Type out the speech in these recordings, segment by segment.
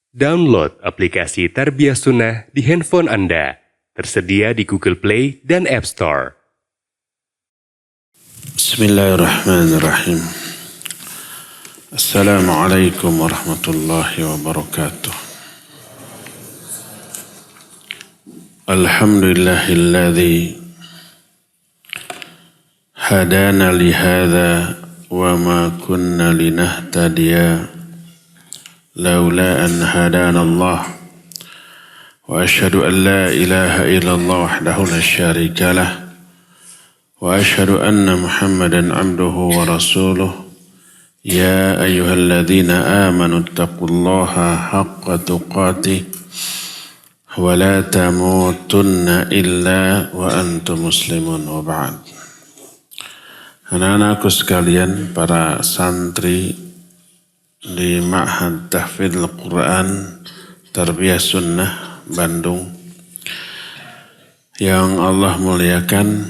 Download aplikasi Tarbiyah Sunnah di handphone Anda. Tersedia di Google Play dan App Store. Bismillahirrahmanirrahim. Assalamualaikum warahmatullahi wabarakatuh. Alhamdulillahilladzi hadana lihadza wa ma kunna linahtadiya laula an hadana Allah. Wa asyhadu an la ilaha illallah wahdahu la syarika lah. Wa asyhadu anna Muhammadan abduhu wa rasuluh. Ya ayyuhalladzina amanu taqullaha haqqa tuqatih wa la tamutunna illa wa antum muslimun wa ba'd. Anak-anakku sekalian, para santri di Ma'had Tahfidzul Quran Tarbiyah Sunnah Bandung yang Allah muliakan,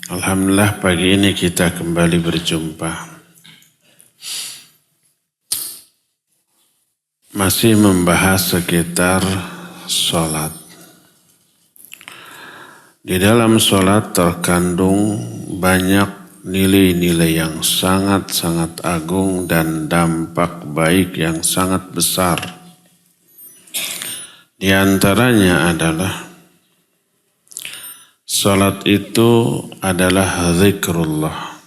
alhamdulillah pagi ini kita kembali berjumpa. Masih membahas sekitar sholat. Di dalam sholat terkandung banyak nilai-nilai yang sangat-sangat agung dan dampak baik yang sangat besar. Di antaranya adalah salat itu adalah zikrullah.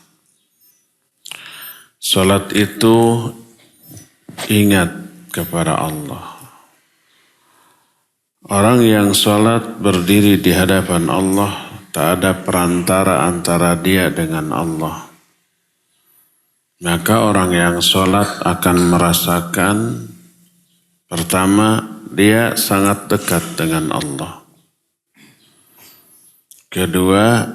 Salat itu ingat kepada Allah. Orang yang salat berdiri di hadapan Allah, tak ada perantara antara dia dengan Allah. Maka orang yang sholat akan merasakan, pertama, dia sangat dekat dengan Allah. Kedua,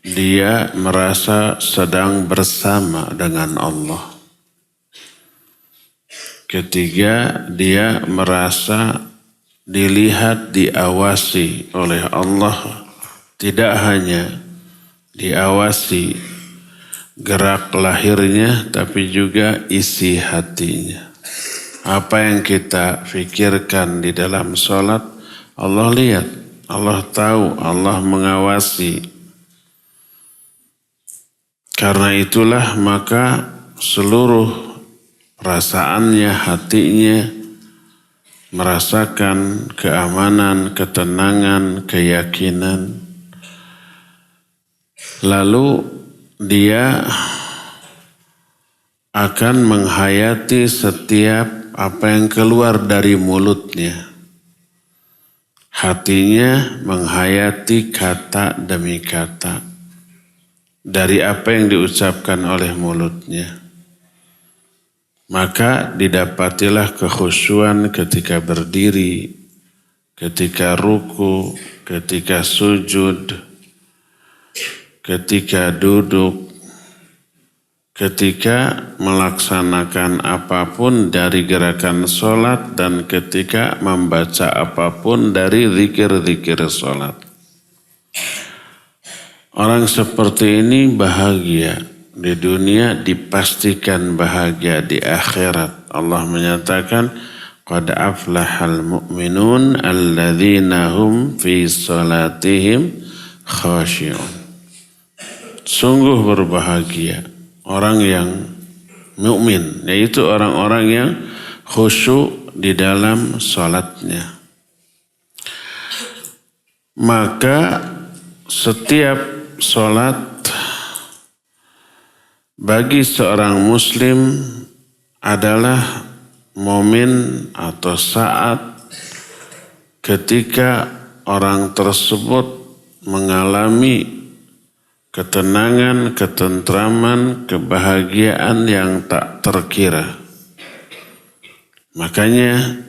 dia merasa sedang bersama dengan Allah. Ketiga, dia merasa dilihat, diawasi oleh Allah. Tidak hanya diawasi gerak lahirnya, tapi juga isi hatinya. Apa yang kita pikirkan di dalam sholat, Allah lihat, Allah tahu, Allah mengawasi. Karena itulah maka seluruh perasaannya, hatinya, merasakan keamanan, ketenangan, keyakinan. Lalu dia akan menghayati setiap apa yang keluar dari mulutnya. Hatinya menghayati kata demi kata dari apa yang diucapkan oleh mulutnya. Maka didapatilah kekhusyuan ketika berdiri, ketika ruku, ketika sujud, ketika duduk, ketika melaksanakan apapun dari gerakan sholat, dan ketika membaca apapun dari zikir-zikir sholat. Orang seperti ini bahagia di dunia, dipastikan bahagia di akhirat. Allah menyatakan, qad aflahal mu'minun alladzina hum fi sholatihim khashi'un. Sungguh berbahagia orang yang mukmin, yaitu orang-orang yang khusyuk di dalam salatnya. Maka setiap salat bagi seorang muslim adalah momen atau saat ketika orang tersebut mengalami ketenangan, ketentraman, kebahagiaan yang tak terkira. Makanya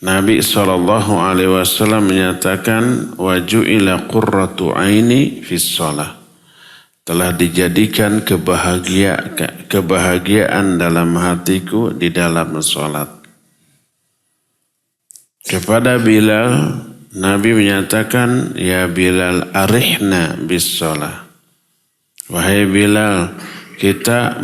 Nabi SAW menyatakan, wa ju'ila qurratu aini fis shalah. Telah dijadikan kebahagiaan dalam hatiku di dalam salat. Kepada Bilal, Nabi menyatakan, ya Bilal arihna bis shalah. Wahai Bilal, kita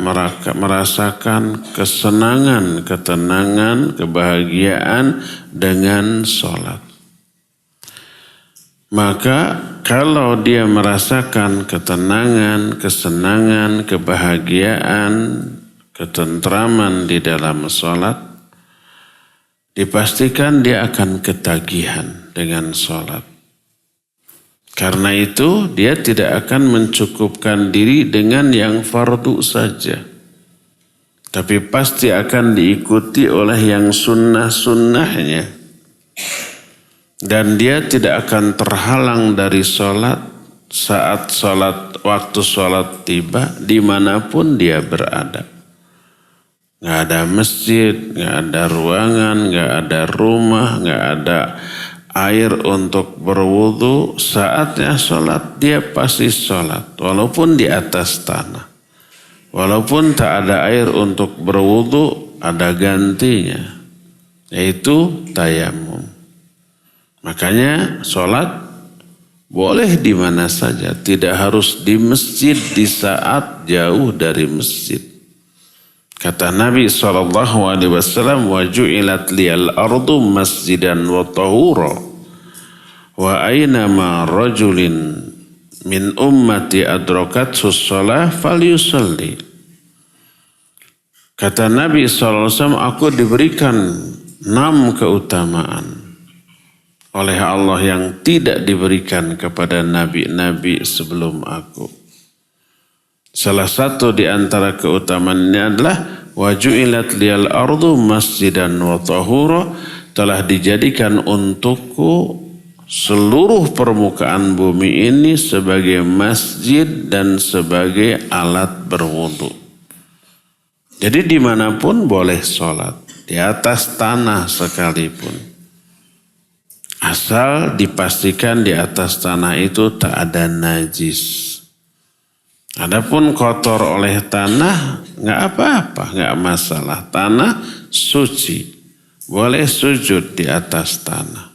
merasakan kesenangan, ketenangan, kebahagiaan dengan sholat. Maka kalau dia merasakan ketenangan, kesenangan, kebahagiaan, ketentraman di dalam sholat, dipastikan dia akan ketagihan dengan sholat. Karena itu dia tidak akan mencukupkan diri dengan yang fardu saja. Tapi pasti akan diikuti oleh yang sunnah-sunnahnya. Dan dia tidak akan terhalang dari sholat saat waktu sholat tiba dimanapun dia berada. Nggak ada masjid, nggak ada ruangan, nggak ada rumah, nggak ada air untuk berwudu. Saatnya sholat dia pasti sholat walaupun di atas tanah. Walaupun tak ada air untuk berwudu, ada gantinya, yaitu tayamum. Makanya sholat boleh di mana saja, tidak harus di masjid di saat jauh dari masjid. Kata Nabi SAW, wa ju'ilat liyal ardu masjidan wa tahura wa aina ma rajulin min ummati adrakat sussalah falyusalli. Kata Nabi SAW, aku diberikan 6 keutamaan oleh Allah yang tidak diberikan kepada nabi-nabi sebelum aku. Salah satu di antara keutamaannya adalah waju'ilat liyal ardu masjidan wa tahura, telah dijadikan untukku seluruh permukaan bumi ini sebagai masjid dan sebagai alat berwudu. Jadi dimanapun boleh sholat, di atas tanah sekalipun. Asal dipastikan di atas tanah itu tak ada najis. Adapun kotor oleh tanah, nggak apa-apa, nggak masalah. Tanah suci, boleh sujud di atas tanah.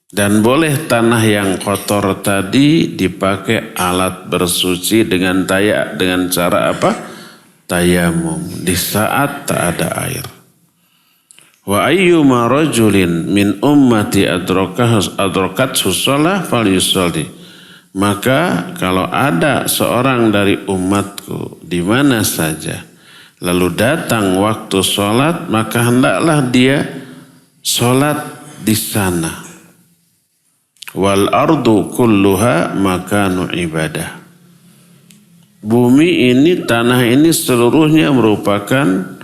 Dan boleh tanah yang kotor tadi dipakai alat bersuci dengan cara apa? Tayamum, di saat tak ada air. Wa ayyuma rajulin min ummati adrakat sussalah falyusalli. Maka kalau ada seorang dari umatku di mana saja lalu datang waktu sholat, maka hendaklah dia sholat di sana. Wal ardu kulluha makanu ibadah. Bumi ini, tanah ini seluruhnya merupakan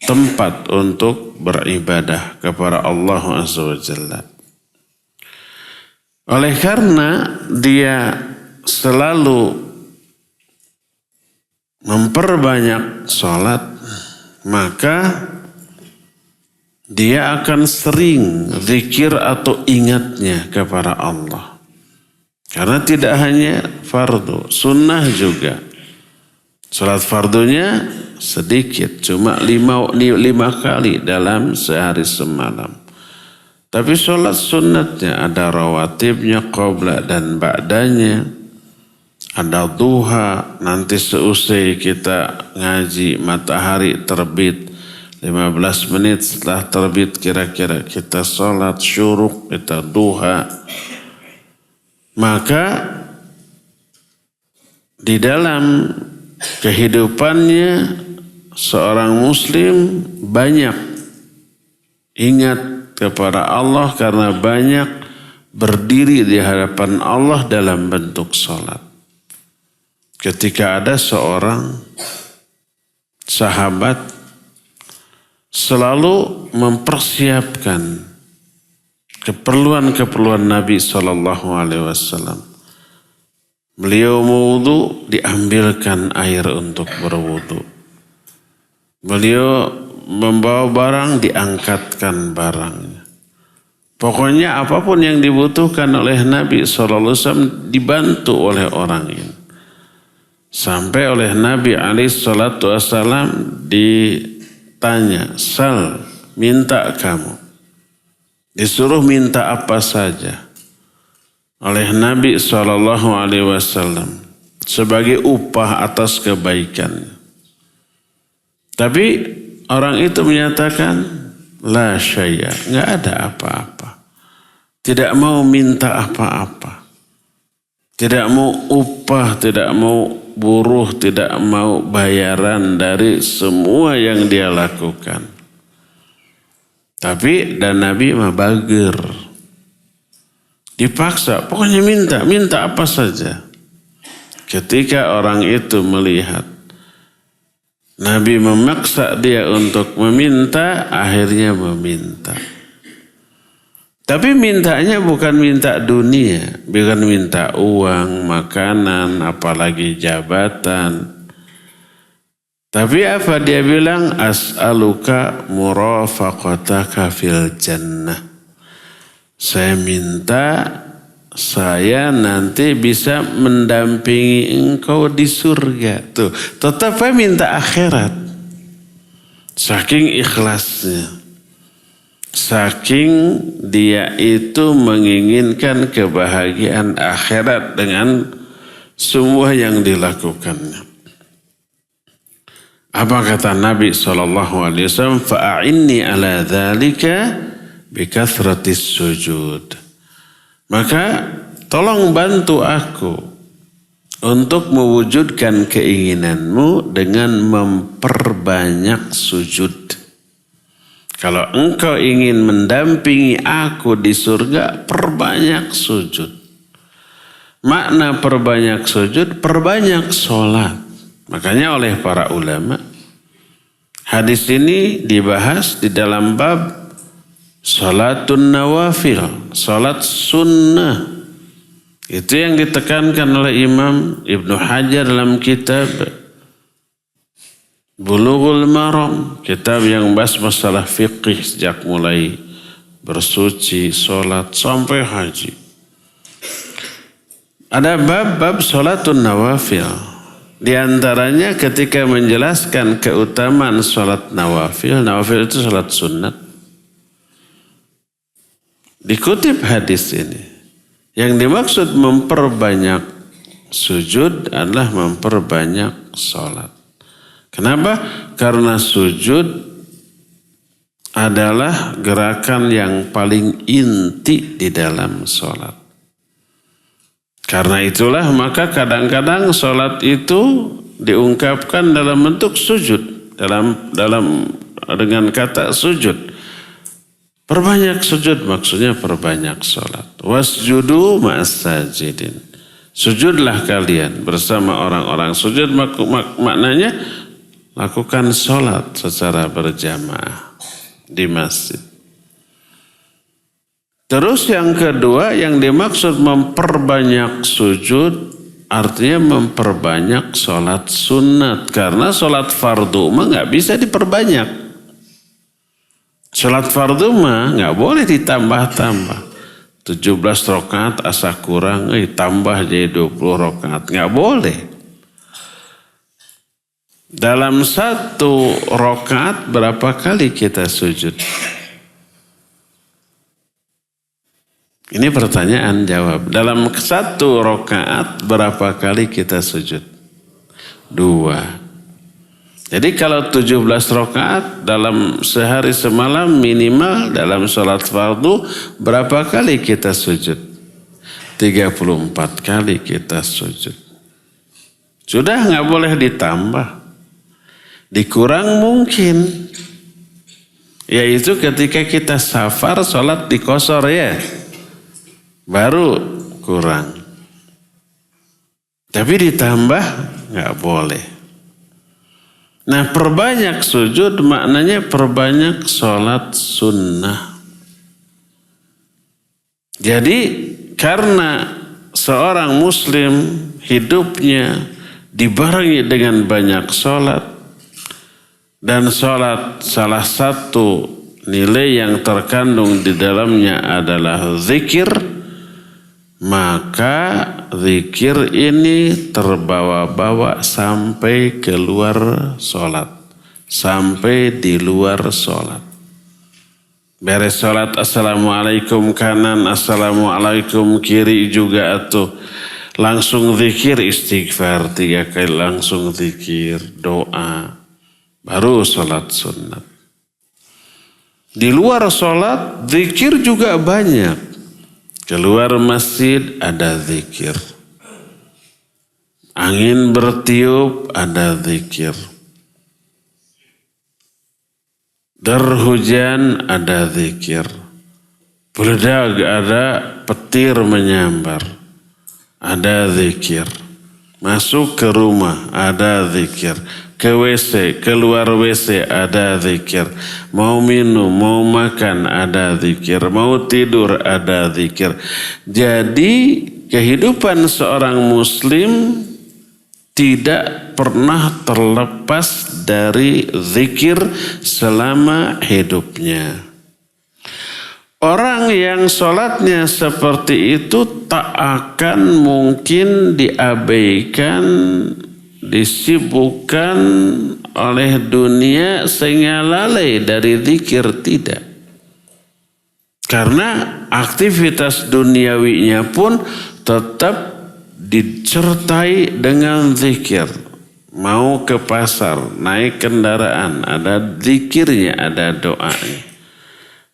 tempat untuk beribadah kepada Allah Azza wa Jalla. Oleh karena dia selalu memperbanyak sholat, maka dia akan sering zikir atau ingatnya kepada Allah. Karena tidak hanya fardu, sunnah juga. Sholat fardunya sedikit, cuma 5 kali dalam sehari semalam. Tapi sholat sunnatnya ada rawatibnya, qabla dan ba'danya. Ada duha, nanti seusai kita ngaji matahari terbit 15 menit setelah terbit kira-kira kita sholat syuruk, kita duha. Maka di dalam kehidupannya seorang muslim banyak ingat kepada Allah karena banyak berdiri di hadapan Allah dalam bentuk sholat. Ketika ada seorang sahabat selalu mempersiapkan keperluan-keperluan Nabi SAW. Beliau mewudu, diambilkan air untuk berwudu. Beliau membawa barang, diangkatkan barangnya. Pokoknya apapun yang dibutuhkan oleh Nabi SAW dibantu oleh orang ini. Sampai oleh Nabi SAW ditanya, sal, minta kamu. Disuruh minta apa saja oleh Nabi SAW. sebagai upah atas kebaikannya. Tapi orang itu menyatakan la syai'a, enggak ada apa-apa. Tidak mau minta apa-apa. Tidak mau upah, tidak mau buruh, tidak mau bayaran dari semua yang dia lakukan. Tapi dan Nabi mah bager. Dipaksa, pokoknya minta apa saja. Ketika orang itu melihat Nabi memaksa dia untuk meminta, akhirnya meminta. Tapi mintanya bukan minta dunia, bukan minta uang, makanan, apalagi jabatan. Tapi apa dia bilang? As'aluka murafaqataka fil jannah. Saya minta saya nanti bisa mendampingi engkau di surga. Tuh, tetap minta akhirat. Saking ikhlasnya. Saking dia itu menginginkan kebahagiaan akhirat dengan semua yang dilakukannya. Apa kata Nabi SAW? Fa'a'inni ala dhalika bikathratis sujud. Maka tolong bantu aku untuk mewujudkan keinginanmu dengan memperbanyak sujud. Kalau engkau ingin mendampingi aku di surga, perbanyak sujud. Makna perbanyak sujud, perbanyak sholat. Makanya oleh para ulama, hadis ini dibahas di dalam bab sholatun nawafil, sholat sunnah. Itu yang ditekankan oleh Imam Ibnu Hajar dalam kitab Bulughul Maram, kitab yang bahas masalah fikih sejak mulai bersuci, sholat, sampai haji. Ada bab-bab sholatun nawafil. Di antaranya ketika menjelaskan keutamaan sholat nawafil. Nawafil itu sholat sunat. Dikutip hadis ini. Yang dimaksud memperbanyak sujud adalah memperbanyak sholat. Kenapa? Karena sujud adalah gerakan yang paling inti di dalam sholat. Karena itulah maka kadang-kadang sholat itu diungkapkan dalam bentuk sujud. Dengan kata sujud. Perbanyak sujud maksudnya perbanyak sholat. Wasjudu ma'as sajidin. Sujudlah kalian bersama orang-orang sujud. Maknanya lakukan sholat secara berjamaah di masjid. Terus yang kedua yang dimaksud memperbanyak sujud artinya memperbanyak sholat sunat. Karena sholat fardu mah gak bisa diperbanyak. Sholat fardu mah gak boleh ditambah-tambah. 17 rakaat asa kurang, tambah jadi 20 rakaat. Gak boleh. Dalam satu rakaat berapa kali kita sujud? Ini pertanyaan jawab. Dalam satu rakaat berapa kali kita sujud? 2. Jadi kalau 17 rakaat dalam sehari semalam minimal dalam sholat fardu berapa kali kita sujud? 34 kali kita sujud. Sudah nggak boleh ditambah. Dikurang mungkin. Yaitu ketika kita safar sholat di qashar ya. Baru kurang. Tapi ditambah nggak boleh. Nah perbanyak sujud maknanya perbanyak sholat sunnah. Jadi karena seorang muslim hidupnya dibarengi dengan banyak sholat. Dan sholat salah satu nilai yang terkandung di dalamnya adalah zikir. Maka zikir ini terbawa-bawa sampai keluar sholat. Sampai di luar sholat. Beres sholat assalamualaikum kanan, assalamualaikum kiri juga atuh. langsung zikir istighfar 3 kali, langsung zikir, doa, baru sholat sunat. Di luar sholat, zikir juga banyak. Keluar masjid ada zikir. Angin bertiup ada zikir. Derhujan ada zikir. Beledag ada, petir menyambar, ada zikir. Masuk ke rumah ada zikir. Ke WC, keluar WC ada zikir. Mau minum, mau makan ada zikir. Mau tidur ada zikir. Jadi kehidupan seorang muslim tidak pernah terlepas dari zikir selama hidupnya. Orang yang sholatnya seperti itu tak akan mungkin diabaikan, disibukkan oleh dunia sehingga lalai dari zikir, tidak. Karena aktivitas duniawinya pun tetap disertai dengan zikir. Mau ke pasar, naik kendaraan, ada zikirnya, ada doanya.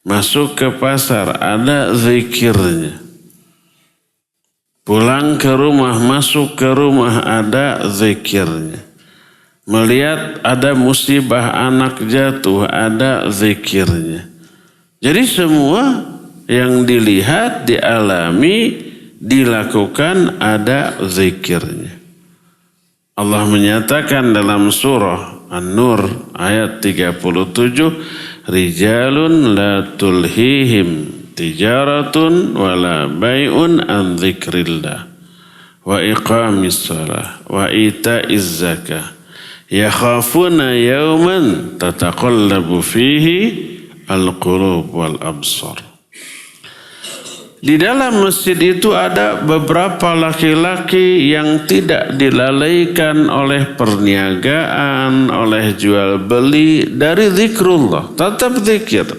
Masuk ke pasar, ada zikirnya. Pulang ke rumah, masuk ke rumah, ada zikirnya. Melihat ada musibah anak jatuh, ada zikirnya. Jadi semua yang dilihat, dialami, dilakukan ada zikirnya. Allah menyatakan dalam surah An-Nur ayat 37, Rijalun la tulhihim tijaratun wala bay'un an dzikrillah wa iqamis shalah wa ita'iz zakah yakhafuna yawman tataqallabu fihi al-qulub wal absar. Di dalam masjid itu ada beberapa laki-laki yang tidak dilalaikan oleh perniagaan, oleh jual beli, dari zikrullah, tetap zikir.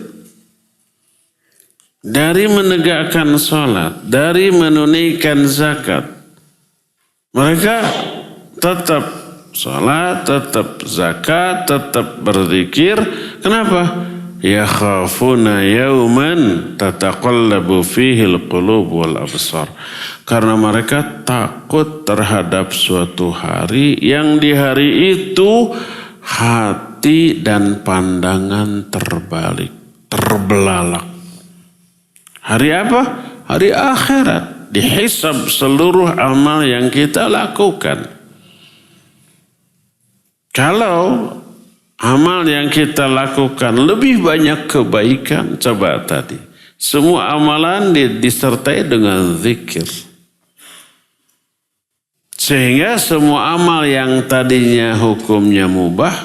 Dari menegakkan sholat, dari menunaikan zakat. Mereka tetap sholat, tetap zakat, tetap berzikir. Kenapa? Yakhafuna yawman tataqallabu fihi al-qulub wal absar. Karena mereka takut terhadap suatu hari yang di hari itu hati dan pandangan terbalik, terbelalak. Hari apa? Hari akhirat. Dihisab seluruh amal yang kita lakukan. Kalau amal yang kita lakukan lebih banyak kebaikan, coba tadi. Semua amalan disertai dengan zikir. Sehingga semua amal yang tadinya hukumnya mubah,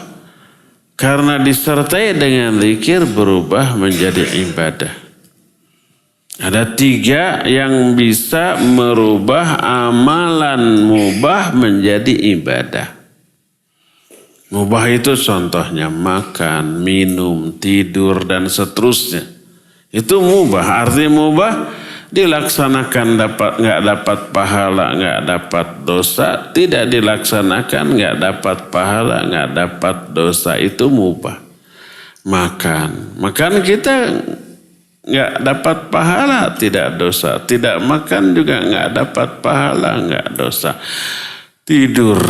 karena disertai dengan zikir berubah menjadi ibadah. Ada 3 yang bisa merubah amalan mubah menjadi ibadah. Mubah itu contohnya makan, minum, tidur, dan seterusnya. Itu mubah. Artinya mubah dilaksanakan nggak dapat pahala, nggak dapat dosa. Tidak dilaksanakan nggak dapat pahala, nggak dapat dosa. Itu mubah. Makan kita nggak dapat pahala, tidak dosa. Tidak makan juga nggak dapat pahala, nggak dosa. Tidur,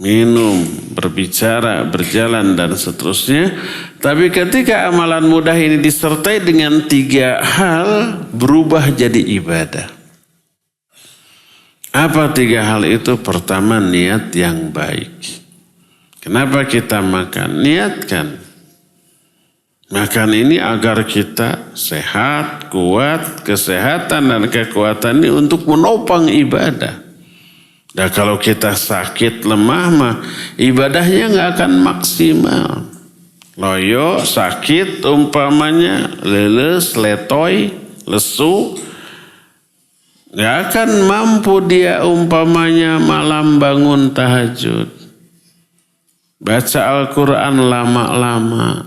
minum, berbicara, berjalan, dan seterusnya. Tapi ketika amalan mudah ini disertai dengan 3 hal, berubah jadi ibadah. Apa 3 hal itu? Pertama, niat yang baik. Kenapa kita makan? Niatkan. Makan ini agar kita sehat, kuat, kesehatan dan kekuatan ini untuk menopang ibadah. Dan kalau kita sakit, lemah, mah ibadahnya nggak akan maksimal. Loyo, sakit umpamanya, leles, letoy, lesu, nggak akan mampu dia umpamanya malam bangun tahajud. Baca Al-Quran lama-lama,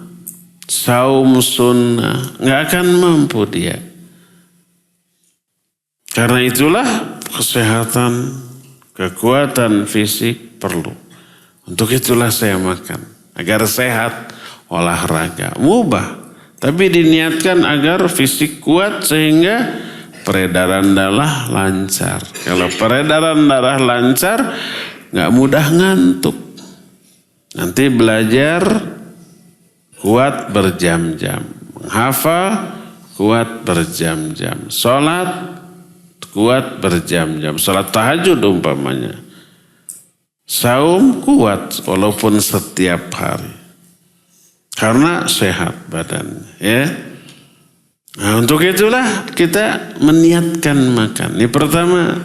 saum sunnah, nggak akan mampu dia. Karena itulah kesehatan, kekuatan fisik perlu. Untuk itulah saya makan. Agar sehat, olahraga, mubah. Tapi diniatkan agar fisik kuat sehingga peredaran darah lancar. Kalau peredaran darah lancar, gak mudah ngantuk. Nanti belajar kuat berjam-jam. Menghafal kuat berjam-jam. Sholat kuat berjam-jam. Sholat tahajud umpamanya. Saum kuat walaupun setiap hari. Karena sehat badannya. Ya. Nah, untuk itulah kita meniatkan makan. Ini pertama,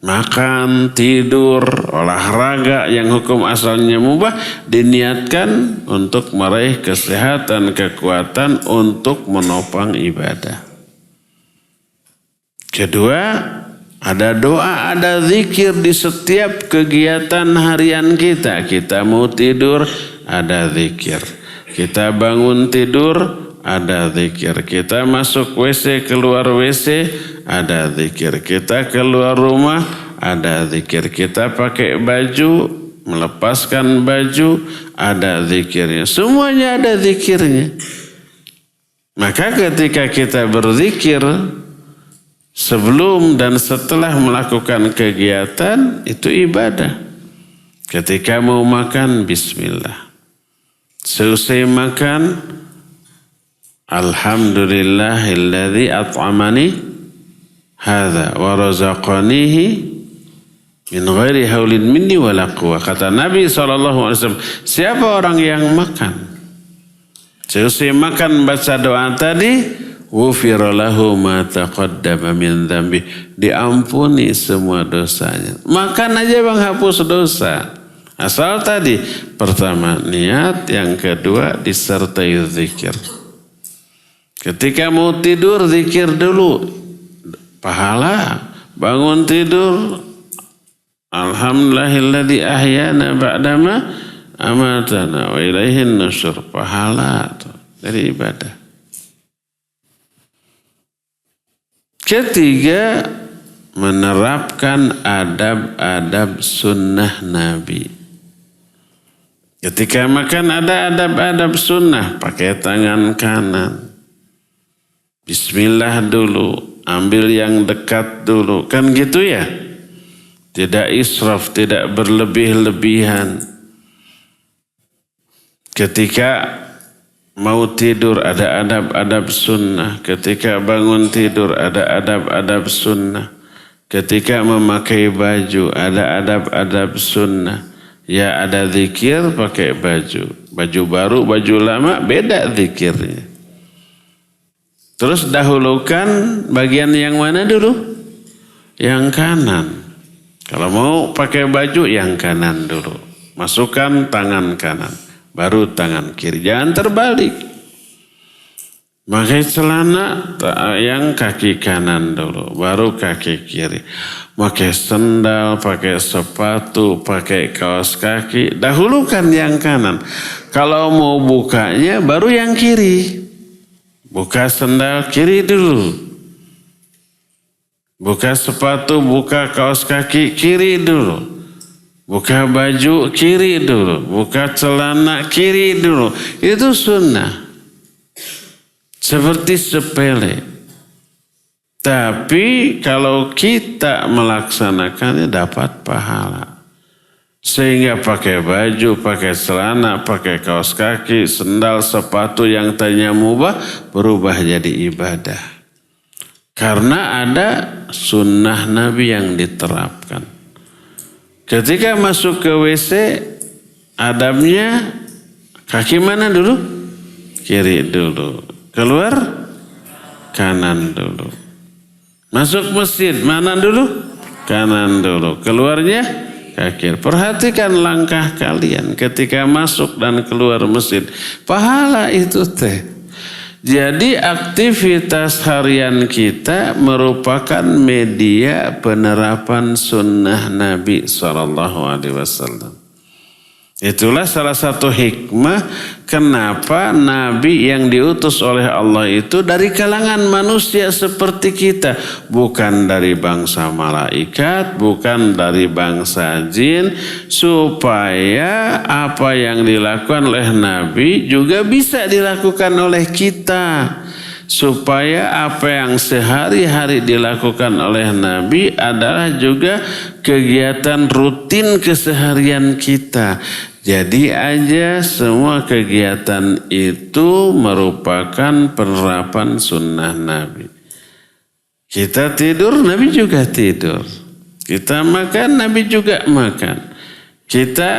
makan, tidur, olahraga yang hukum asalnya mubah diniatkan untuk meraih kesehatan, kekuatan untuk menopang ibadah. Kedua, ada doa, ada zikir di setiap kegiatan harian kita. Kita mau tidur, ada zikir. Kita bangun tidur, ada zikir. Kita masuk WC, keluar WC, ada zikir. Kita keluar rumah, ada zikir. Kita pakai baju, melepaskan baju, ada zikirnya. Semuanya ada zikirnya. Maka ketika kita berzikir, sebelum dan setelah melakukan kegiatan, itu ibadah. Ketika mau makan, bismillah. Selesai makan, alhamdulillahilladzi at'amani hadza wa razaqanihi min ghairi haulin minni wala quwwah. Kata Nabi SAW, siapa orang yang makan, selesai makan baca doa tadi, ghufira lahu ma taqaddama min dzambi, diampuni semua dosanya. Makan aja Bang hapus dosa. Asal tadi pertama niat, yang kedua disertai zikir. Ketika mau tidur zikir dulu, pahala. Bangun tidur, alhamdulillahilladzi ahyana ba'dama amatana wa ilaihin nusyur, pahala dari ibadah. Ketiga, menerapkan adab-adab sunnah Nabi. Ketika makan ada adab-adab sunnah, pakai tangan kanan. Bismillah dulu, ambil yang dekat dulu. Kan gitu ya? Tidak israf, tidak berlebih-lebihan. Ketika mau tidur ada adab-adab sunnah. Ketika bangun tidur ada adab-adab sunnah. Ketika memakai baju ada adab-adab sunnah. Ya ada zikir pakai baju. Baju baru, baju lama beda zikirnya. Terus dahulukan bagian yang mana dulu? Yang kanan. Kalau mau pakai baju yang kanan dulu. Masukkan tangan kanan. Baru tangan kiri. Jangan terbalik. Pakai celana yang kaki kanan dulu. Baru kaki kiri. Pakai sendal, pakai sepatu, pakai kaos kaki. Dahulukan yang kanan. Kalau mau bukanya baru yang kiri. Buka sendal kiri dulu. Buka sepatu, buka kaos kaki kiri dulu. Buka baju kiri dulu. Buka celana kiri dulu. Itu sunnah. Seperti sepele. Tapi kalau kita melaksanakannya dapat pahala. Sehingga pakai baju, pakai celana, pakai kaos kaki, sendal, sepatu yang tadinya mubah berubah jadi ibadah. Karena ada sunnah Nabi yang diterapkan. Ketika masuk ke WC, adabnya kaki mana dulu? Kiri dulu. Keluar? Kanan dulu. Masuk masjid, mana dulu? Kanan dulu. Keluarnya? Kaki. Perhatikan langkah kalian ketika masuk dan keluar masjid. Pahala itu teh. Jadi aktivitas harian kita merupakan media penerapan sunnah Nabi SAW. Itulah salah satu hikmah kenapa Nabi yang diutus oleh Allah itu dari kalangan manusia seperti kita. Bukan dari bangsa malaikat, bukan dari bangsa jin. Supaya apa yang dilakukan oleh Nabi juga bisa dilakukan oleh kita. Supaya apa yang sehari-hari dilakukan oleh Nabi adalah juga kegiatan rutin keseharian kita. Jadi aja semua kegiatan itu merupakan penerapan sunnah Nabi. Kita tidur, Nabi juga tidur. Kita makan, Nabi juga makan. Kita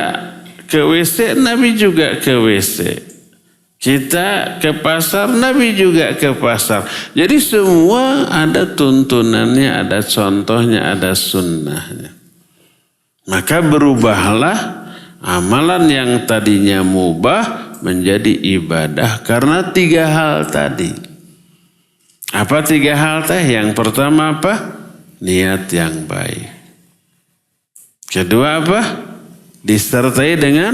ke WC, Nabi juga ke WC. Kita ke pasar, Nabi juga ke pasar. Jadi semua ada tuntunannya, ada contohnya, ada sunnahnya. Maka berubahlah amalan yang tadinya mubah menjadi ibadah karena 3 hal tadi. Apa 3 hal teh? Yang pertama apa? Niat yang baik. Kedua apa? Disertai dengan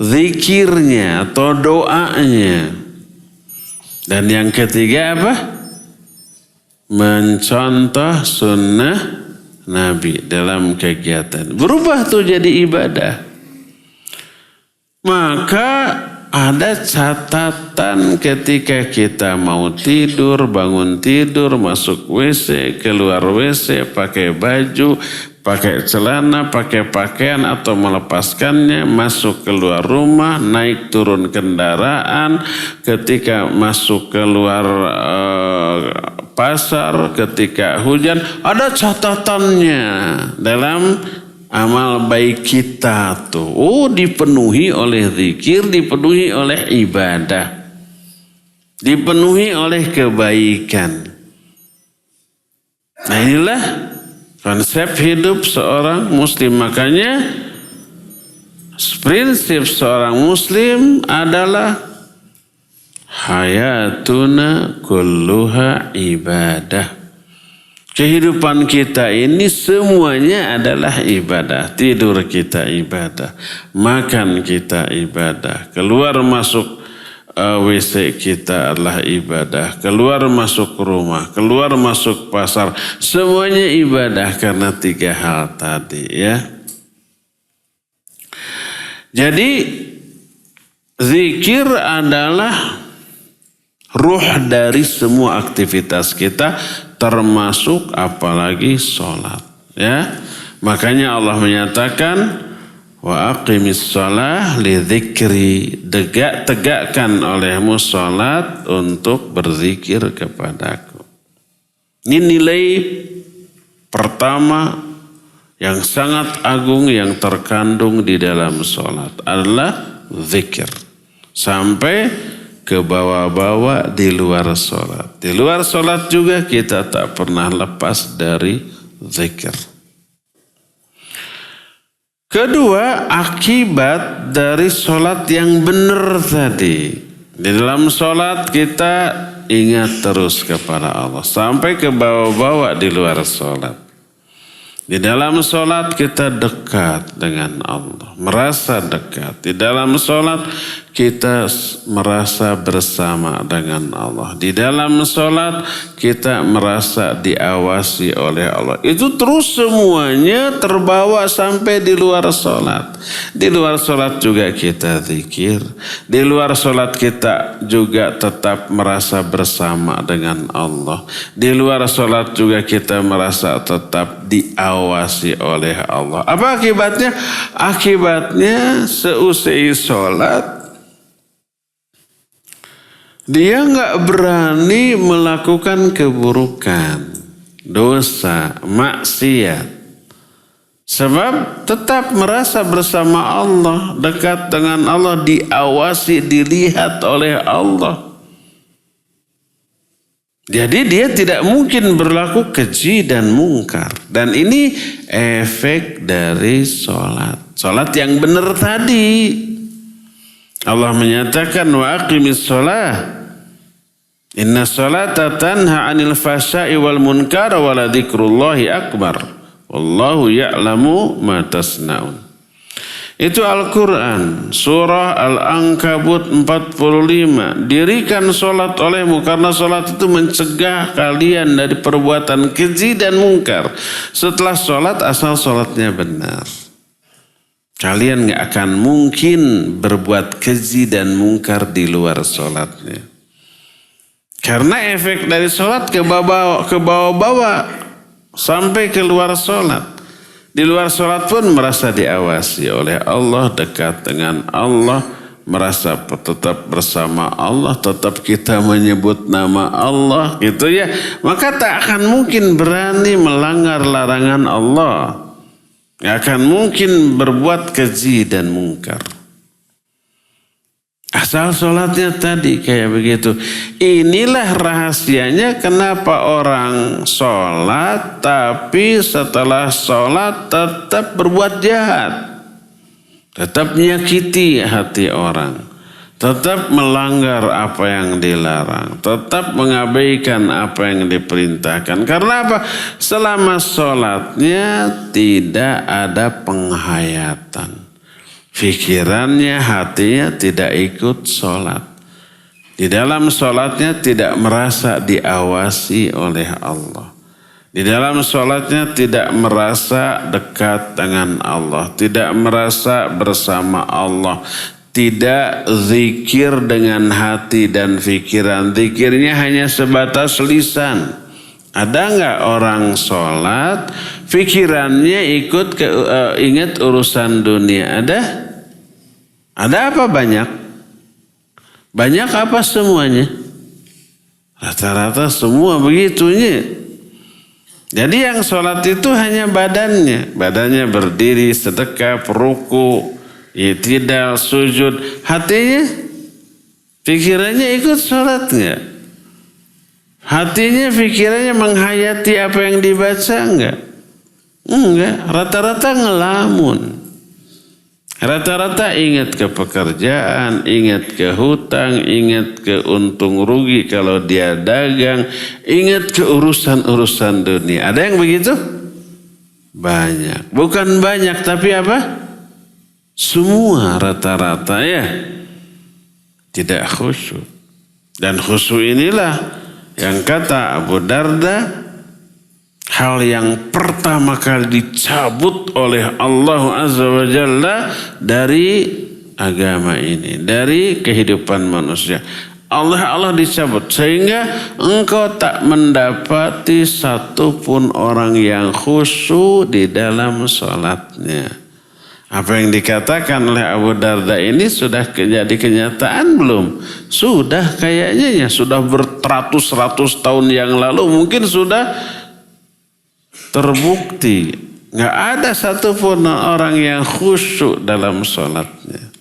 zikirnya atau doanya. Dan yang ketiga apa? Mencontoh sunnah Nabi dalam kegiatan. Berubah tuh jadi ibadah. Maka ada catatan ketika kita mau tidur, bangun tidur, masuk WC, keluar WC, pakai baju, pakai celana, pakai pakaian atau melepaskannya, masuk keluar rumah, naik turun kendaraan, ketika masuk keluar pasar, ketika hujan, ada catatannya dalam amal baik kita tuh. Oh, dipenuhi oleh zikir, dipenuhi oleh ibadah, dipenuhi oleh kebaikan. Nah inilah konsep hidup seorang muslim. Makanya prinsip seorang muslim adalah hayatuna kulluha ibadah. Kehidupan kita ini semuanya adalah ibadah. Tidur kita ibadah, makan kita ibadah, keluar masuk WC kita adalah ibadah, keluar masuk rumah, keluar masuk pasar, semuanya ibadah karena 3 hal tadi ya. Jadi zikir adalah ruh dari semua aktivitas kita, termasuk apalagi sholat ya. Makanya Allah menyatakan wa aqimis shalah li dzikri, tegakkan olehmu sholat untuk berzikir kepadaku. Ini nilai pertama yang sangat agung yang terkandung di dalam sholat adalah zikir. Sampai ke bawah-bawah di luar sholat. Di luar sholat juga kita tak pernah lepas dari zikir. Kedua, akibat dari sholat yang benar tadi. Di dalam sholat kita ingat terus kepada Allah. Sampai ke bawah-bawah di luar sholat. Di dalam sholat kita dekat dengan Allah, merasa dekat. Di dalam sholat kita merasa bersama dengan Allah. Di dalam sholat kita merasa diawasi oleh Allah. Itu terus semuanya terbawa sampai di luar sholat. Di luar sholat juga kita zikir. Di luar sholat kita juga tetap merasa bersama dengan Allah. Di luar sholat juga kita merasa tetap diawasi oleh Allah. Apa akibatnya? Akibatnya seusai sholat dia nggak berani melakukan keburukan, dosa, maksiat. Sebab tetap merasa bersama Allah, dekat dengan Allah, diawasi, dilihat oleh Allah. Jadi dia tidak mungkin berlaku keji dan mungkar. Dan ini efek dari sholat. Sholat yang benar tadi. Allah menyatakan wa aqimis sholah. Inna sholata tanha anil fahsya'i wal munkar wa la dzikrullahi akbar. Wallahu ya'lamu ma tasna'un. Itu Al-Quran, surah Al-Ankabut 45. Dirikan sholat olehmu karena sholat itu mencegah kalian dari perbuatan keji dan mungkar. Setelah sholat, asal sholatnya benar. Kalian gak akan mungkin berbuat keji dan mungkar di luar sholatnya. Karena efek dari sholat ke bawah-bawah sampai keluar sholat. Di luar sholat pun merasa diawasi oleh Allah, dekat dengan Allah, merasa tetap bersama Allah, tetap kita menyebut nama Allah gitu ya. Maka tak akan mungkin berani melanggar larangan Allah. Gak akan mungkin berbuat keji dan mungkar. Asal sholatnya tadi kayak begitu. Inilah rahasianya kenapa orang sholat tapi setelah sholat tetap berbuat jahat. Tetap menyakiti hati orang. Tetap melanggar apa yang dilarang. Tetap mengabaikan apa yang diperintahkan. Karena apa? Selama sholatnya tidak ada penghayatan. Pikirannya, hatinya tidak ikut sholat. Di dalam sholatnya tidak merasa diawasi oleh Allah. Di dalam sholatnya tidak merasa dekat dengan Allah. Tidak merasa bersama Allah. Tidak zikir dengan hati dan pikiran. Zikirnya hanya sebatas lisan. Ada nggak orang sholat, pikirannya ikut ingat urusan dunia? Ada? Ada apa banyak? Banyak apa semuanya? Rata-rata semua begitunya. Jadi yang sholat itu hanya badannya. Badannya berdiri, sedekah, ruku, i'tidal, sujud. Hatinya, pikirannya ikut sholat nggak? Hatinya, pikirannya menghayati apa yang dibaca enggak? Enggak, rata-rata ngelamun. Rata-rata ingat ke pekerjaan, ingat ke hutang, ingat ke untung rugi kalau dia dagang, ingat ke urusan-urusan dunia. Ada yang begitu? Banyak. Bukan banyak, tapi apa? Semua rata-rata ya. Tidak khusyuk. Dan khusyuk inilah yang kata Abu Darda, hal yang pertama kali dicabut oleh Allah Azza wa Jalla dari agama ini, dari kehidupan manusia. Allah dicabut sehingga engkau tak mendapati satupun orang yang khusyuk di dalam sholatnya. Apa yang dikatakan oleh Abu Darda ini sudah jadi kenyataan belum? Sudah kayaknya ya, sudah beratus-ratus tahun yang lalu mungkin sudah terbukti. Nggak ada satupun orang yang khusyuk dalam sholatnya.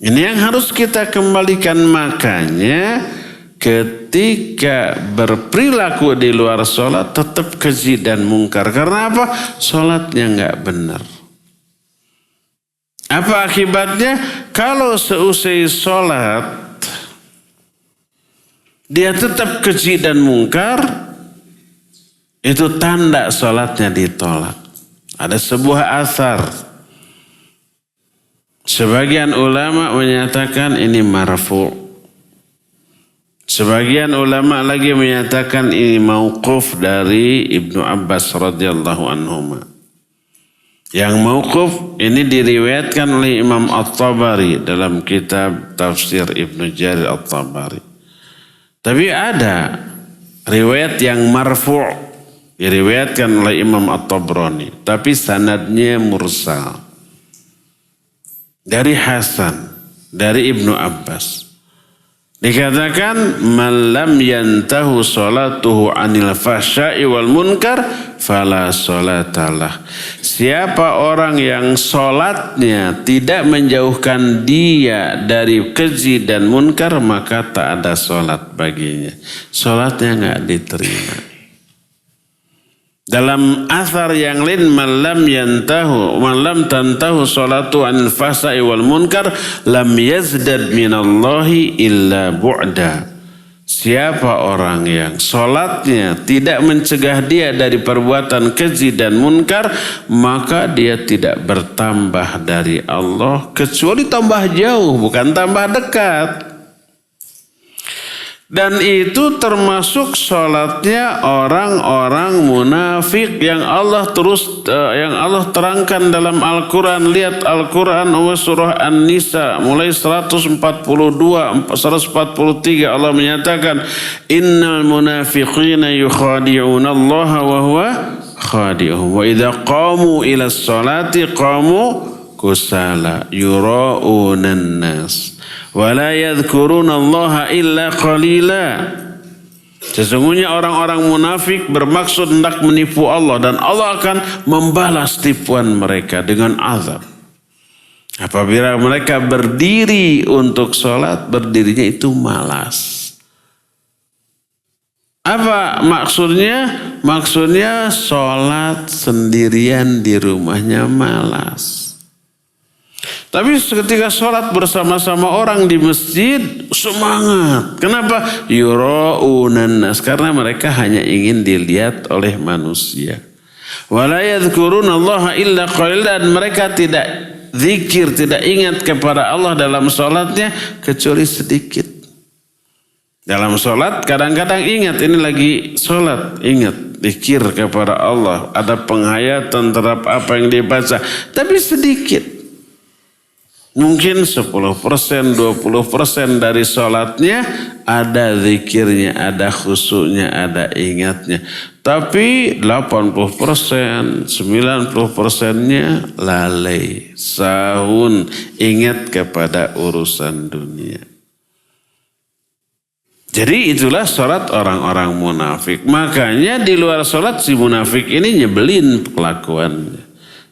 Ini yang harus kita kembalikan. Makanya ketika berperilaku di luar sholat tetap keji dan mungkar. Karena apa? Sholatnya nggak benar. Apa akibatnya? Kalau seusai sholat dia tetap keji dan mungkar, itu tanda sholatnya ditolak. Ada sebuah asar. Sebagian ulama menyatakan ini marfu'. Sebagian ulama lagi menyatakan ini mauquf dari Ibnu Abbas radhiyallahu anhuma. Yang mauquf ini diriwayatkan oleh Imam At-Tabari dalam kitab Tafsir Ibnu Jarir At-Tabari. Tapi ada riwayat yang marfu' diriwayatkan oleh Imam At-Tabrani, tapi sanadnya mursal. Dari Hasan, dari Ibnu Abbas. Dikatakan man lam yantahu salatuhu anil fahsya'i wal munkar fala salatalah. Siapa orang yang salatnya tidak menjauhkan dia dari keji dan munkar, maka tak ada salat baginya. Salatnya enggak diterima. Dalam athar yang lain, man lam tantahu salatu anil fahsya'i wal munkar lam yazdad minallahi illa bu'da. Siapa orang yang sholatnya tidak mencegah dia dari perbuatan keji dan munkar, maka dia tidak bertambah dari Allah kecuali tambah jauh, bukan tambah dekat. Dan itu termasuk sholatnya orang-orang munafik yang Allah terangkan dalam Al-Quran. Lihat Al-Quran surah An-Nisa mulai 142, 143 Allah menyatakan innal munafiqina yukhadi'una Allah wa huwa khadi'uhum wa idza qamu ila sholati qamu kusala yura'unan nas wala yadhkuruna Allah illa qalila. Sesungguhnya orang-orang munafik bermaksud hendak menipu Allah dan Allah akan membalas tipuan mereka dengan azab. Apabila mereka berdiri untuk sholat, berdirinya itu malas. Apa maksudnya? Maksudnya sholat sendirian di rumahnya malas. Tapi ketika sholat bersama-sama orang di masjid, semangat. Kenapa? Yura'unan nas. Karena mereka hanya ingin dilihat oleh manusia. Wala yadhkuruna Allah illa qalila. Dan mereka tidak zikir, tidak ingat kepada Allah dalam sholatnya kecuali sedikit. Dalam sholat kadang-kadang ingat, ini lagi sholat, ingat. Zikir kepada Allah. Ada penghayatan terhadap apa yang dia baca. Tapi sedikit. Mungkin 10%, 20% dari sholatnya ada zikirnya, ada khusyuknya, ada ingatnya. Tapi 80%, 90%-nya lalai, sahun, ingat kepada urusan dunia. Jadi itulah sholat orang-orang munafik. Makanya di luar sholat si munafik ini nyebelin kelakuannya.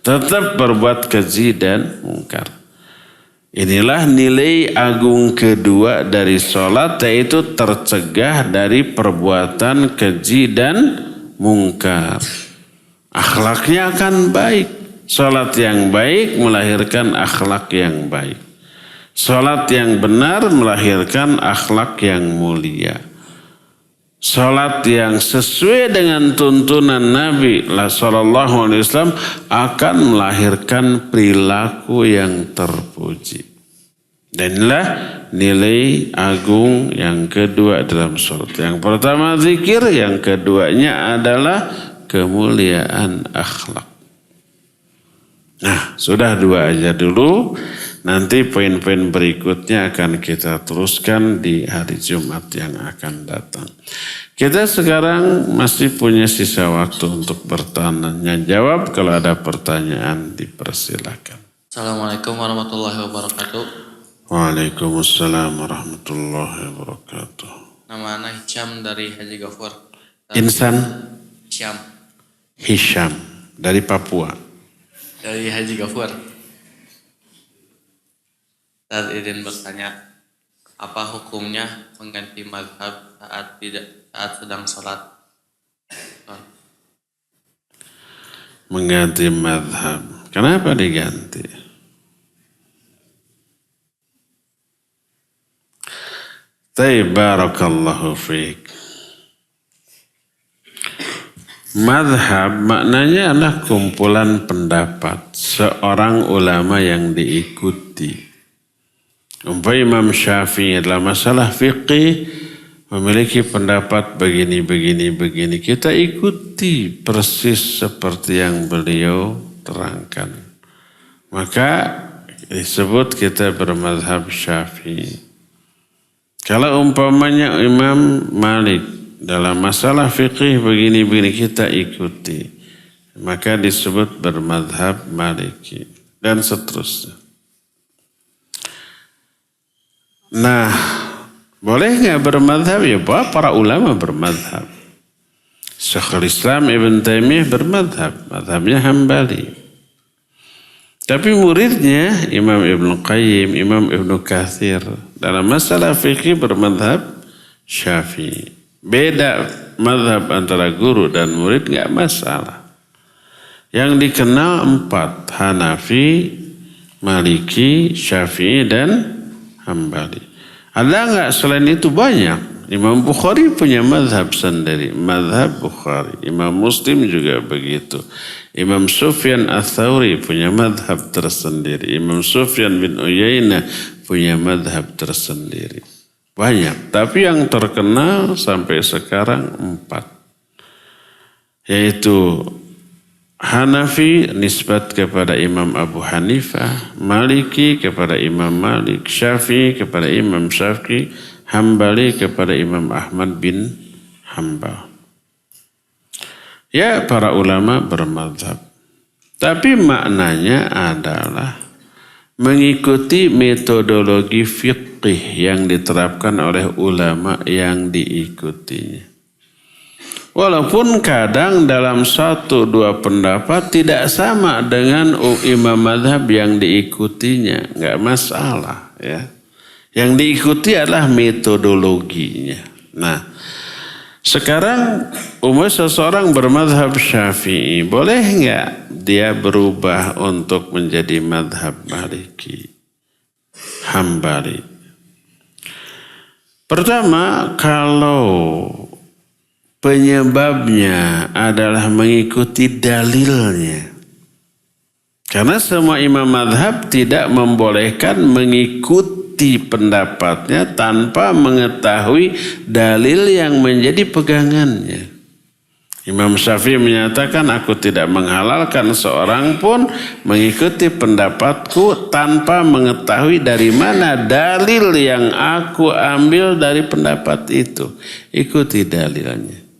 Tetap berbuat keji dan mungkar. Inilah nilai agung kedua dari sholat, yaitu tercegah dari perbuatan keji dan mungkar. Akhlaknya akan baik. Sholat yang baik melahirkan akhlak yang baik. Sholat yang benar melahirkan akhlak yang mulia. Sholat yang sesuai dengan tuntunan Nabi SAW akan melahirkan perilaku yang terpuji. Dan inilah nilai agung yang kedua dalam sholat. Yang pertama zikir, yang keduanya adalah kemuliaan akhlak. Nah, sudah dua aja dulu. Nanti poin-poin berikutnya akan kita teruskan di hari Jumat yang akan datang. Kita sekarang masih punya sisa waktu untuk bertanya jawab. Kalau ada pertanyaan dipersilakan. Assalamualaikum warahmatullahi wabarakatuh. Waalaikumsalam warahmatullahi wabarakatuh. Nama anak Hisham dari Haji Gafur. Insan Hisham Hisham dari Papua. dari Haji Gafur. Saat izin bertanya, apa hukumnya mengganti mazhab saat sedang sholat? Mengganti mazhab. Kenapa diganti? Barakallahu fiik. Mazhab maknanya adalah kumpulan pendapat seorang ulama yang diikuti. Imam Syafi'i dalam masalah fiqih memiliki pendapat begini. Kita ikuti persis seperti yang beliau terangkan. Maka disebut kita bermazhab Syafi'i. Kalau umpamanya Imam Malik dalam masalah fiqih begini kita ikuti. Maka disebut bermazhab Maliki. Dan seterusnya. Nah, boleh nggak bermadhab? Ya, para ulama bermadhab. Syekhul Islam Ibn Taimiyah bermadhab, madhabnya Hambali. Tapi muridnya Imam Ibn Qayyim, Imam Ibn Katsir dalam masalah fikih bermadhab Syafi'i. Beda madhab antara guru dan murid nggak masalah. Yang dikenal 4, Hanafi, Maliki, Syafi'i dan Hambali. Ada nggak selain itu? Banyak. Imam Bukhari punya madhab sendiri, madhab Bukhari. Imam Muslim juga begitu. Imam Sufyan Ats-Tsauri punya madhab tersendiri. Imam Sufyan bin Uyainah punya madhab tersendiri. Banyak, tapi yang terkenal sampai sekarang 4. Yaitu Hanafi nisbat kepada Imam Abu Hanifah, Maliki kepada Imam Malik, Syafi'i kepada Imam Syafi'i, Hambali kepada Imam Ahmad bin Hambal. Ya, para ulama bermadzhab. Tapi maknanya adalah mengikuti metodologi fiqih yang diterapkan oleh ulama yang diikutinya. Walaupun kadang dalam 1-2 pendapat tidak sama dengan imam madhab yang diikutinya. Enggak masalah ya. Yang diikuti adalah metodologinya. Nah, sekarang seseorang bermadhab Syafi'i, boleh enggak dia berubah untuk menjadi madhab Maliki, Hambali? Pertama, kalau penyebabnya adalah mengikuti dalilnya. Karena semua imam madhab tidak membolehkan mengikuti pendapatnya tanpa mengetahui dalil yang menjadi pegangannya. Imam Syafi'i menyatakan, aku tidak menghalalkan seorang pun mengikuti pendapatku tanpa mengetahui dari mana dalil yang aku ambil dari pendapat itu. Ikuti dalilnya.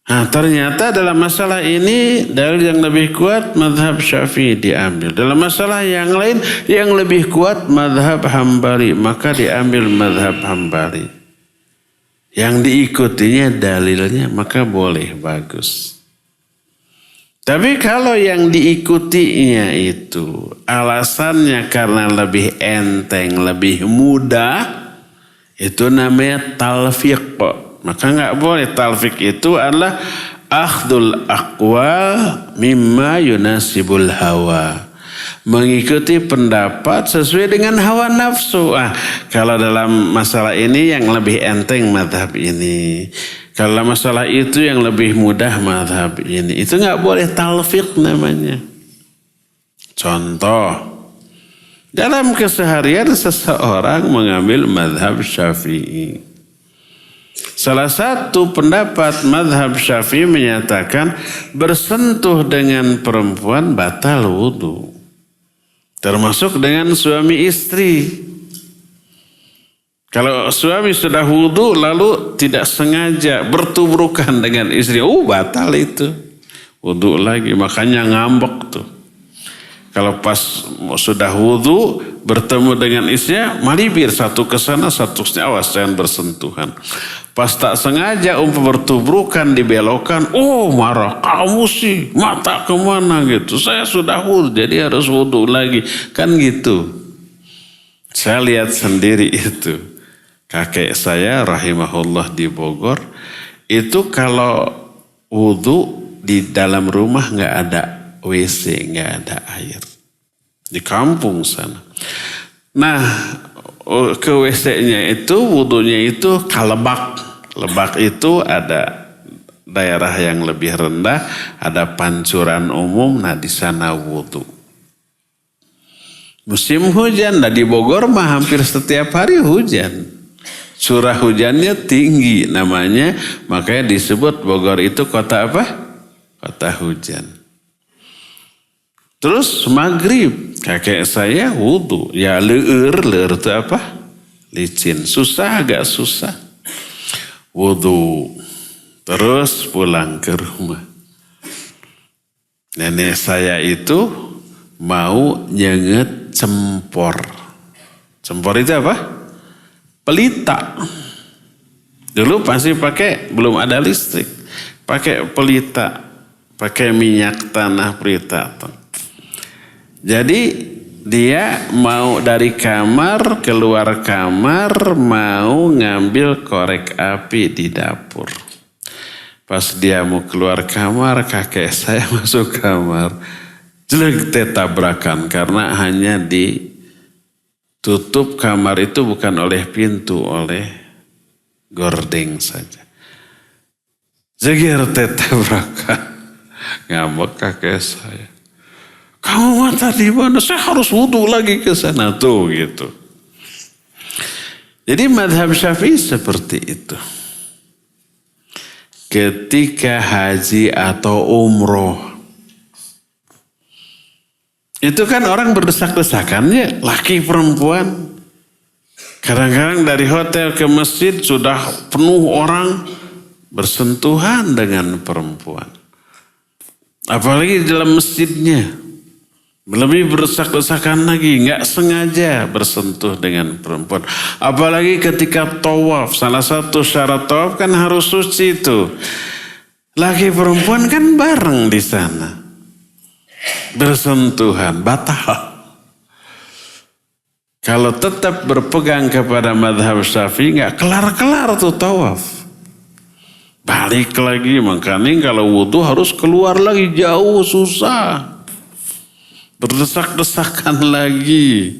Nah, ternyata dalam masalah ini dalil yang lebih kuat mazhab Syafi'i diambil. Dalam masalah yang lain yang lebih kuat mazhab Hambali, maka diambil mazhab Hambali. Yang diikutinya dalilnya, maka boleh, bagus. Tapi kalau yang diikutinya itu alasannya karena lebih enteng, lebih mudah, itu namanya talfiq. Maka nggak boleh. Talfiq itu adalah akhdul aqwal mimma yunasibul hawa. Mengikuti pendapat sesuai dengan hawa nafsu. Kalau dalam masalah ini yang lebih enteng mazhab ini. Kalau dalam masalah itu yang lebih mudah mazhab ini. Itu nggak boleh talfiq namanya. Contoh. Dalam keseharian seseorang mengambil mazhab Syafi'i. Salah satu pendapat mazhab Syafi'i menyatakan bersentuh dengan perempuan batal wudu. Termasuk dengan suami istri. Kalau suami sudah wudu lalu tidak sengaja bertubrukan dengan istri, batal itu. Wudu lagi, makanya ngambek tuh. Kalau pas sudah wudu bertemu dengan istrinya, malibir satu ke sana satu ke sini, awas jangan bersentuhan. Pas tak sengaja bertubrukan dibelokkan, marah, kamu sih mata kemana gitu. Saya sudah wudu jadi harus wudu lagi, kan gitu. Saya lihat sendiri itu. Kakek saya rahimahullah di Bogor, itu kalau wudu di dalam rumah nggak ada WC, nggak ada air. Di kampung sana. Nah, ke WC-nya itu, wudunya itu kalebak. Lebak itu ada daerah yang lebih rendah, ada pancuran umum, nah di sana wudu. Musim hujan, nah di Bogor mah hampir setiap hari hujan. Curah hujannya tinggi namanya, makanya disebut Bogor itu kota apa? Kota hujan. Terus maghrib, kakek saya wudu. Ya leur itu apa? Licin. Susah, agak susah. Wudu. Terus pulang ke rumah. Nenek saya itu mau nyenget cempor. Cempor itu apa? Pelita. Dulu pasti pakai, belum ada listrik. Pakai pelita. Pakai minyak tanah pelita. Jadi dia mau dari kamar, keluar kamar, mau ngambil korek api di dapur. Pas dia mau keluar kamar, kakek saya masuk kamar. Jelek tabrakan karena hanya ditutup kamar itu bukan oleh pintu, oleh gordeng saja. Zegir teteh berangkat. Ngambek kakek saya. Kamu mah tadi mana? Saya harus wudu lagi ke sana tuh gitu. Jadi madhab Syafi'i seperti itu. Ketika haji atau umroh, itu kan orang berdesak-desakan ya, laki perempuan. Kadang-kadang dari hotel ke masjid sudah penuh orang bersentuhan dengan perempuan. Apalagi di dalam masjidnya. Lebih berdesak-desakan lagi, nggak sengaja bersentuh dengan perempuan. Apalagi ketika tawaf, salah satu syarat tawaf kan harus suci itu. Laki perempuan kan bareng di sana. Bersentuhan, batal. Kalau tetap berpegang kepada madhab Syafi'i nggak kelar-kelar tuh tawaf. Balik lagi, makanya kalau wudhu harus keluar lagi jauh, susah. Berdesak-desakan lagi.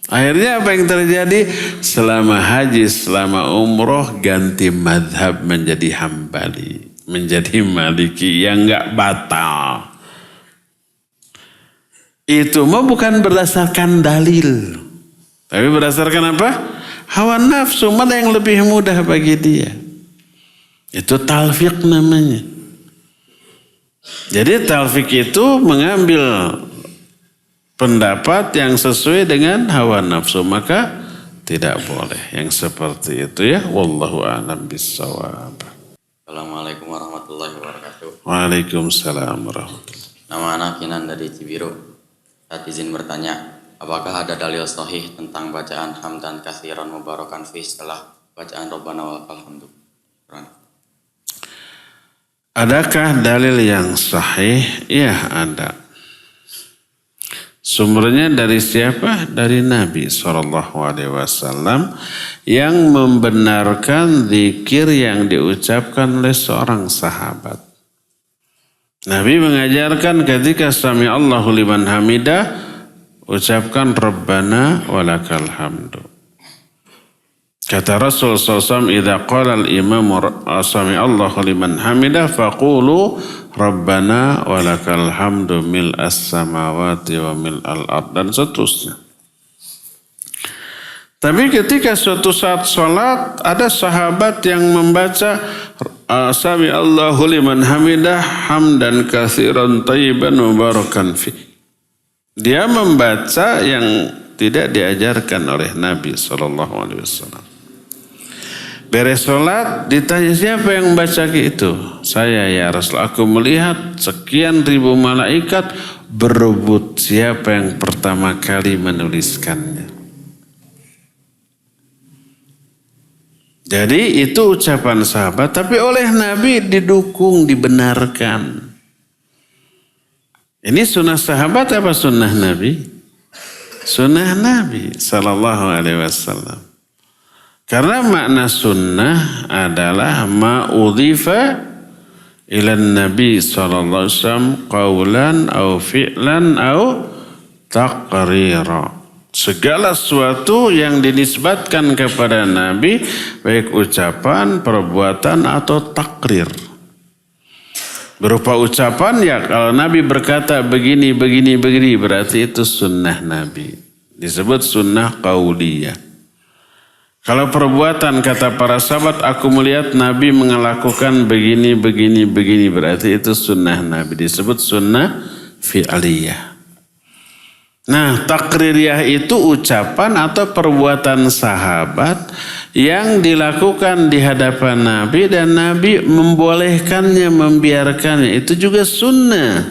Akhirnya apa yang terjadi? Selama haji, selama umroh ganti madhab menjadi Hambali. Menjadi Maliki yang gak batal. Itu mah bukan berdasarkan dalil. Tapi berdasarkan apa? Hawa nafsu, mana yang lebih mudah bagi dia. Itu talfiq namanya. Jadi talfiq itu mengambil pendapat yang sesuai dengan hawa nafsu, maka tidak boleh yang seperti itu ya. Wallahu a'lam bissawab. Assalamualaikum warahmatullahi wabarakatuh. Waalaikumsalam warahmatullahi. Nama anak Kinan dari Cibiru. Saya izin bertanya, apakah ada dalil sahih tentang bacaan hamdan katsiran mubarakan fi setelah bacaan Rabbana wa lakal hamdu? Adakah dalil yang sahih? Ya, ada. Sumbernya dari siapa? Dari Nabi SAW yang membenarkan zikir yang diucapkan oleh seorang sahabat. Nabi mengajarkan ketika sami Allahu liman hamidah, ucapkan Rabbana walakal hamdu. Kata Rasul SAW, idza qala al-imam sami Allahu liman hamidah faqulu Rabbana walakal hamdu mil'as samawati wa mil'al ard, dan seterusnya. Tapi ketika suatu saat sholat, ada sahabat yang membaca sami Allahu liman hamidah hamdan katsiran thayyiban mubarakan fi. Dia membaca yang tidak diajarkan oleh Nabi SAW. Beres sholat, ditanya siapa yang membaca itu? Saya ya Rasul, aku melihat sekian ribu malaikat berebut siapa yang pertama kali menuliskannya. Jadi itu ucapan sahabat, tapi oleh Nabi didukung, dibenarkan. Ini sunnah sahabat apa sunnah Nabi? Sunnah Nabi sallallahu alaihi wasallam. Karena makna sunnah adalah ma'udhifa ilan Nabi sallallahu alaihi wasallam qawlan au fi'lan au taqrira. Segala sesuatu yang dinisbatkan kepada Nabi, baik ucapan, perbuatan atau takrir. Berupa ucapan ya, kalau Nabi berkata begini, begini, begini, berarti itu sunnah Nabi. Disebut sunnah qauliyah. Kalau perbuatan, kata para sahabat, aku melihat Nabi melakukan begini, begini, begini, berarti itu sunnah Nabi. Disebut sunnah fi'aliyah. Nah, takririyah itu ucapan atau perbuatan sahabat yang dilakukan di hadapan Nabi dan Nabi membolehkannya, membiarkannya. Itu juga sunnah.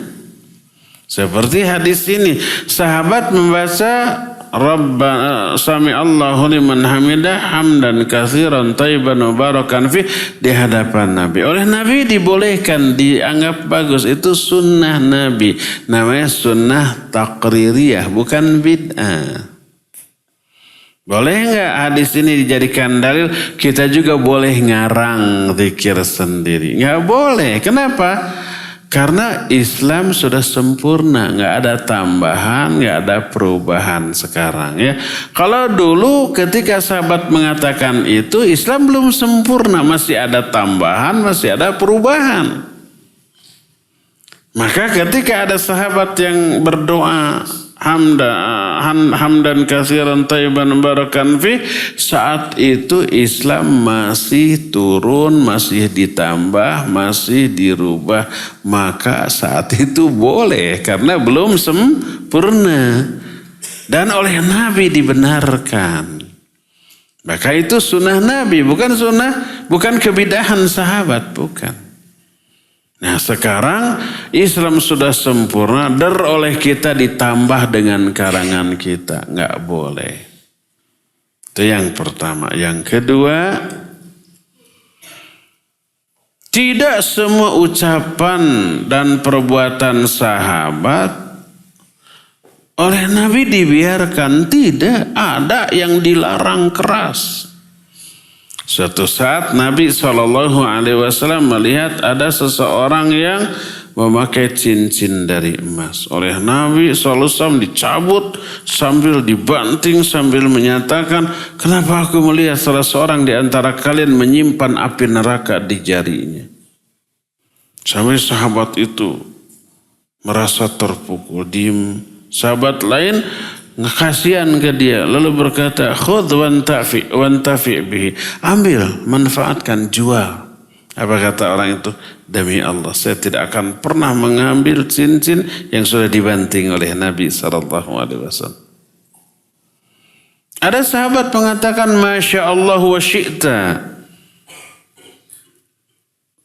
Seperti hadis ini, sahabat membaca Rabbana sami Allahu liman hamidah hamdan katsiran thayyiban mubarakan fi di hadapan Nabi. Oleh Nabi dibolehkan, dianggap bagus. Itu sunnah Nabi. Namanya sunnah takririyah, bukan bid'ah. Boleh enggak hadis ini dijadikan dalil? Kita juga boleh ngarang zikir sendiri. Enggak boleh. Kenapa? Karena Islam sudah sempurna, nggak ada tambahan, nggak ada perubahan sekarang ya. Kalau dulu ketika sahabat mengatakan itu, Islam belum sempurna, masih ada tambahan, masih ada perubahan. Maka ketika ada sahabat yang berdoa hamdan katsiran thayyiban barakan fi, saat itu Islam masih turun, masih ditambah, masih dirubah, maka saat itu boleh karena belum sempurna dan oleh Nabi dibenarkan. Maka itu sunnah Nabi, bukan kebidahan sahabat, bukan. Nah sekarang Islam sudah sempurna, oleh kita ditambah dengan karangan kita. Nggak boleh. Itu yang pertama. Yang kedua, tidak semua ucapan dan perbuatan sahabat oleh Nabi dibiarkan. Tidak, ada yang dilarang keras. Suatu saat Nabi SAW melihat ada seseorang yang memakai cincin dari emas. Oleh Nabi SAW dicabut sambil dibanting sambil menyatakan, kenapa aku melihat salah seorang di antara kalian menyimpan api neraka di jarinya. Sampai sahabat itu merasa terpukul, diem. Sahabat lain kasihan ke dia, lalu berkata, khudh wantafi bihi, ambil, manfaatkan, jual. Apa kata orang itu? Demi Allah, saya tidak akan pernah mengambil cincin yang sudah dibanting oleh Nabi SAW. Ada sahabat mengatakan, Masya Allah wa syi'ta,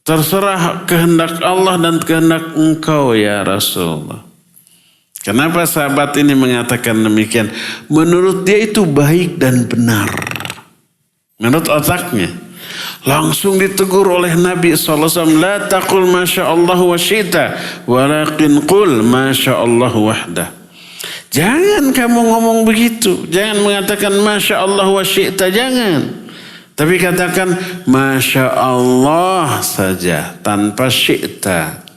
terserah kehendak Allah dan kehendak engkau ya Rasulullah. Kenapa sahabat ini mengatakan demikian? Menurut dia itu baik dan benar. Menurut otaknya. Langsung ditegur oleh Nabi SAW. La taqul masya Allah wa syita. Walakin qul masya Allah wahdah. Jangan kamu ngomong begitu. Jangan mengatakan masya Allah wa syita. Jangan. Tapi katakan masya Allah saja. Tanpa syita.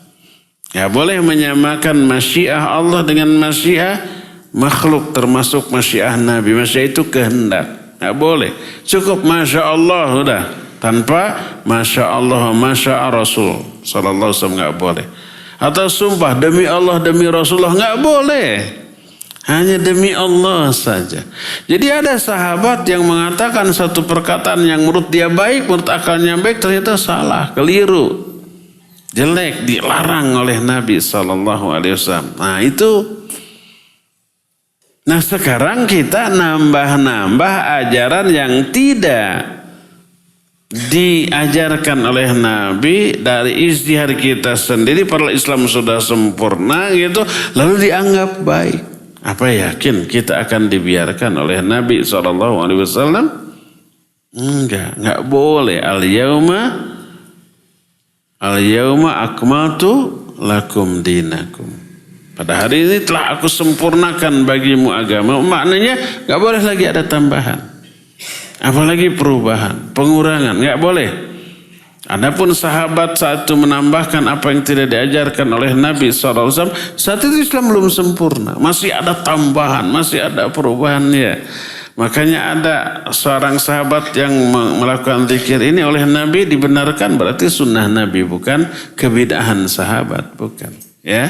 Ya boleh menyamakan masyiah Allah dengan masyiah makhluk termasuk masyiah Nabi. Masyiah itu kehendak. Ya boleh. Cukup Masya Allah udah. Tanpa Masya Allah, Masya Rasul Sallallahu Alaihi Wasallam nggak boleh. Atau sumpah demi Allah, demi Rasulullah nggak boleh. Hanya demi Allah saja. Jadi ada sahabat yang mengatakan satu perkataan yang menurut dia baik, menurut akalnya baik, ternyata salah, keliru. Jelek, dilarang oleh Nabi SAW. Nah itu. Nah sekarang kita nambah-nambah ajaran yang tidak diajarkan oleh Nabi dari ijtihad kita sendiri. Padahal Islam sudah sempurna gitu. Lalu dianggap baik. Apa yakin kita akan dibiarkan oleh Nabi SAW? Enggak boleh. Al-yawma akmaltu lakum dinakum. Pada hari ini telah aku sempurnakan bagimu agama. Maknanya gak boleh lagi ada tambahan. Apalagi perubahan, pengurangan. Gak boleh. Adapun sahabat saat itu menambahkan apa yang tidak diajarkan oleh Nabi SAW. Saat itu Islam belum sempurna. Masih ada tambahan, masih ada perubahannya. Makanya ada seorang sahabat yang melakukan zikir ini oleh Nabi dibenarkan, berarti sunnah Nabi, bukan kebidahan sahabat, bukan. Ya,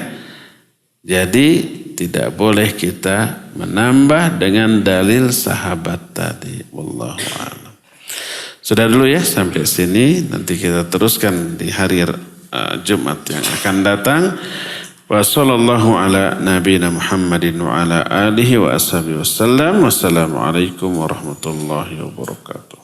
jadi tidak boleh kita menambah dengan dalil sahabat tadi. Wallahu a'lam. Sudah dulu ya sampai sini. Nanti kita teruskan di hari Jumat yang akan datang. Wa sallallahu ala nabiyina Muhammadin wa ala alihi wa ashabihi wasallam. Wassalamualaikum warahmatullahi wabarakatuh.